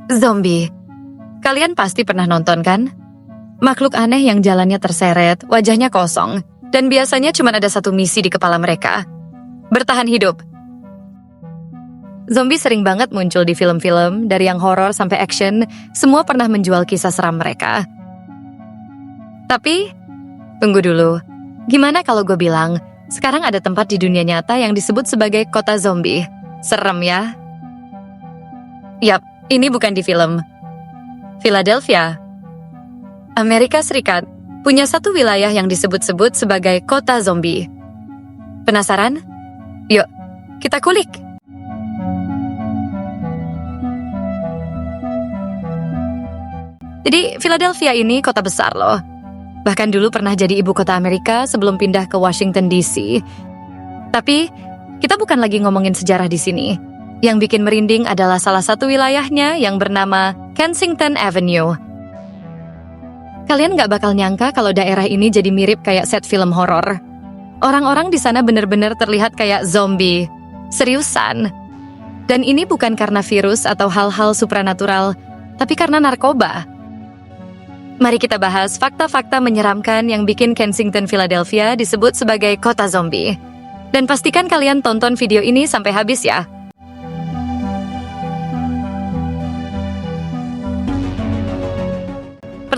Zombie. Kalian pasti pernah nonton kan? Makhluk aneh yang jalannya terseret, wajahnya kosong, dan biasanya cuma ada satu misi di kepala mereka. Bertahan hidup. Zombie sering banget muncul di film-film, dari yang horor sampai action, semua pernah menjual kisah seram mereka. Tapi, tunggu dulu. Gimana kalau gue bilang, sekarang ada tempat di dunia nyata yang disebut sebagai kota zombie? Serem ya? Yap, ini bukan di film. Philadelphia, Amerika Serikat, punya satu wilayah yang disebut-sebut sebagai kota zombie. Penasaran? Yuk, kita kulik. Jadi, Philadelphia ini kota besar loh. Bahkan dulu pernah jadi ibu kota Amerika sebelum pindah ke Washington DC. Tapi, kita bukan lagi ngomongin sejarah di sini. Yang bikin merinding adalah salah satu wilayahnya yang bernama Kensington Avenue. Kalian gak bakal nyangka kalau daerah ini jadi mirip kayak set film horor. Orang-orang di sana bener-bener terlihat kayak zombie. Seriusan. Dan ini bukan karena virus atau hal-hal supranatural, tapi karena narkoba. Mari kita bahas fakta-fakta menyeramkan yang bikin Kensington, Philadelphia disebut sebagai kota zombie. Dan pastikan kalian tonton video ini sampai habis ya.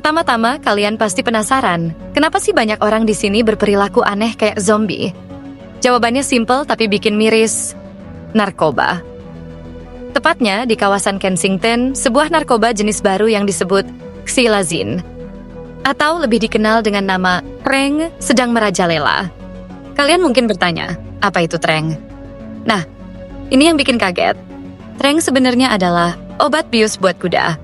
Pertama-tama, kalian pasti penasaran, kenapa sih banyak orang di sini berperilaku aneh kayak zombie? Jawabannya simple tapi bikin miris. Narkoba. Tepatnya di kawasan Kensington, sebuah narkoba jenis baru yang disebut xylazine. Atau lebih dikenal dengan nama Treng sedang merajalela. Kalian mungkin bertanya, apa itu Treng? Nah, ini yang bikin kaget. Treng sebenarnya adalah obat bius buat kuda.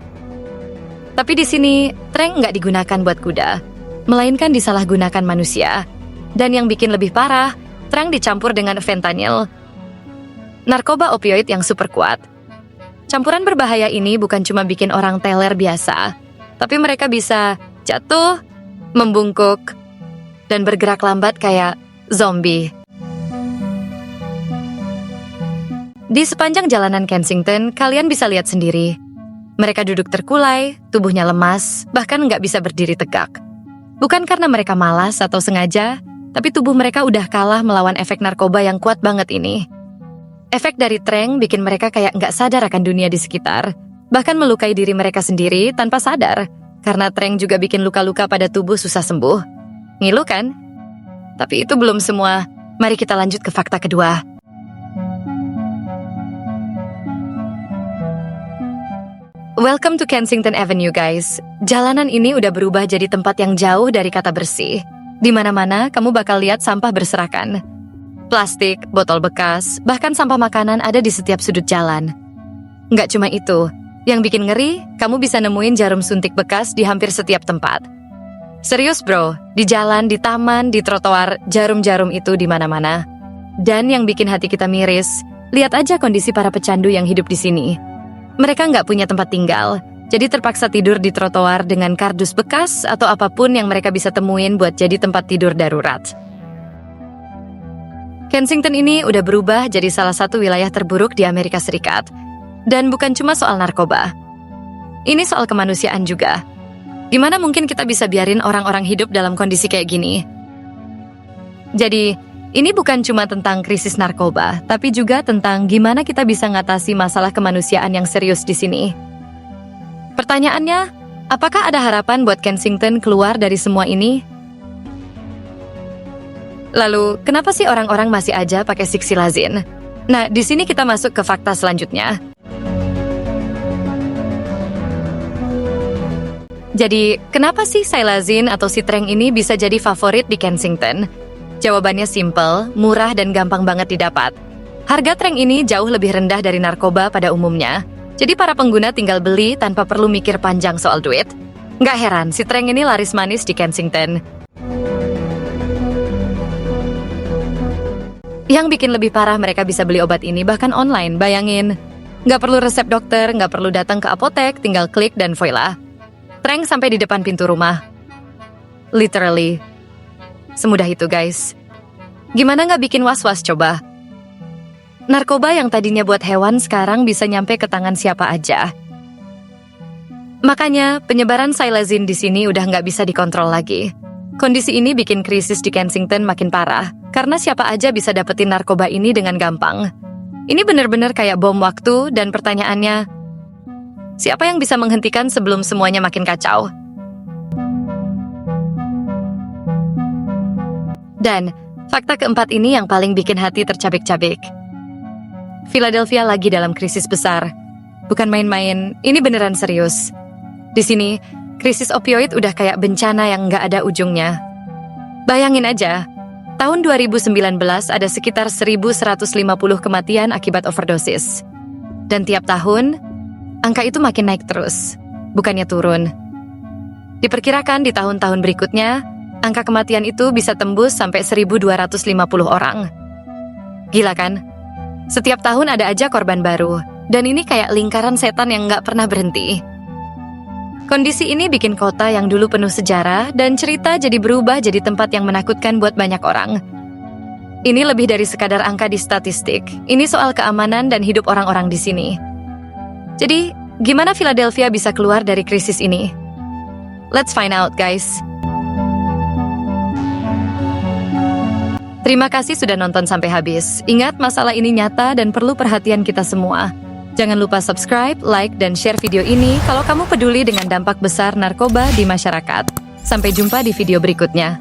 Tapi di sini, Treng nggak digunakan buat kuda, melainkan disalahgunakan manusia. Dan yang bikin lebih parah, Treng dicampur dengan fentanyl, narkoba opioid yang super kuat. Campuran berbahaya ini bukan cuma bikin orang teler biasa, tapi mereka bisa jatuh, membungkuk, dan bergerak lambat kayak zombie. Di sepanjang jalanan Kensington, kalian bisa lihat sendiri. Mereka duduk terkulai, tubuhnya lemas, bahkan nggak bisa berdiri tegak. Bukan karena mereka malas atau sengaja, tapi tubuh mereka udah kalah melawan efek narkoba yang kuat banget ini. Efek dari Treng bikin mereka kayak nggak sadar akan dunia di sekitar, bahkan melukai diri mereka sendiri tanpa sadar, karena Treng juga bikin luka-luka pada tubuh susah sembuh. Ngilu kan? Tapi itu belum semua. Mari kita lanjut ke fakta kedua. Welcome to Kensington Avenue, guys. Jalanan ini udah berubah jadi tempat yang jauh dari kata bersih. Di mana-mana kamu bakal lihat sampah berserakan. Plastik, botol bekas, bahkan sampah makanan ada di setiap sudut jalan. Nggak cuma itu, yang bikin ngeri, kamu bisa nemuin jarum suntik bekas di hampir setiap tempat. Serius bro, di jalan, di taman, di trotoar, jarum-jarum itu di mana-mana. Dan yang bikin hati kita miris, lihat aja kondisi para pecandu yang hidup di sini. Mereka nggak punya tempat tinggal, jadi terpaksa tidur di trotoar dengan kardus bekas atau apapun yang mereka bisa temuin buat jadi tempat tidur darurat. Kensington ini udah berubah jadi salah satu wilayah terburuk di Amerika Serikat. Dan bukan cuma soal narkoba. Ini soal kemanusiaan juga. Gimana mungkin kita bisa biarin orang-orang hidup dalam kondisi kayak gini? Jadi, ini bukan cuma tentang krisis narkoba, tapi juga tentang gimana kita bisa ngatasi masalah kemanusiaan yang serius di sini. Pertanyaannya, apakah ada harapan buat Kensington keluar dari semua ini? Lalu, kenapa sih orang-orang masih aja pakai xylazine? Nah, di sini kita masuk ke fakta selanjutnya. Jadi, kenapa sih xylazine atau si Treng ini bisa jadi favorit di Kensington? Jawabannya simple, murah dan gampang banget didapat. Harga Treng ini jauh lebih rendah dari narkoba pada umumnya. Jadi para pengguna tinggal beli tanpa perlu mikir panjang soal duit. Nggak heran, si Treng ini laris manis di Kensington. Yang bikin lebih parah, mereka bisa beli obat ini bahkan online, bayangin. Nggak perlu resep dokter, nggak perlu datang ke apotek, tinggal klik dan voila. Treng sampai di depan pintu rumah. Literally. Semudah itu, guys. Gimana nggak bikin was-was coba? Narkoba yang tadinya buat hewan sekarang bisa nyampe ke tangan siapa aja. Makanya, penyebaran silazine di sini udah nggak bisa dikontrol lagi. Kondisi ini bikin krisis di Kensington makin parah, karena siapa aja bisa dapetin narkoba ini dengan gampang. Ini bener-bener kayak bom waktu, dan pertanyaannya, siapa yang bisa menghentikan sebelum semuanya makin kacau? Dan, fakta keempat ini yang paling bikin hati tercabik-cabik. Philadelphia lagi dalam krisis besar. Bukan main-main, ini beneran serius. Di sini, krisis opioid udah kayak bencana yang nggak ada ujungnya. Bayangin aja, tahun 2019 ada sekitar 1.150 kematian akibat overdosis. Dan tiap tahun, angka itu makin naik terus, bukannya turun. Diperkirakan di tahun-tahun berikutnya, angka kematian itu bisa tembus sampai 1.250 orang. Gila kan? Setiap tahun ada aja korban baru, dan ini kayak lingkaran setan yang nggak pernah berhenti. Kondisi ini bikin kota yang dulu penuh sejarah dan cerita jadi berubah jadi tempat yang menakutkan buat banyak orang. Ini lebih dari sekadar angka di statistik, ini soal keamanan dan hidup orang-orang di sini. Jadi, gimana Philadelphia bisa keluar dari krisis ini? Let's find out, guys. Terima kasih sudah nonton sampai habis. Ingat, masalah ini nyata dan perlu perhatian kita semua. Jangan lupa subscribe, like, dan share video ini kalau kamu peduli dengan dampak besar narkoba di masyarakat. Sampai jumpa di video berikutnya.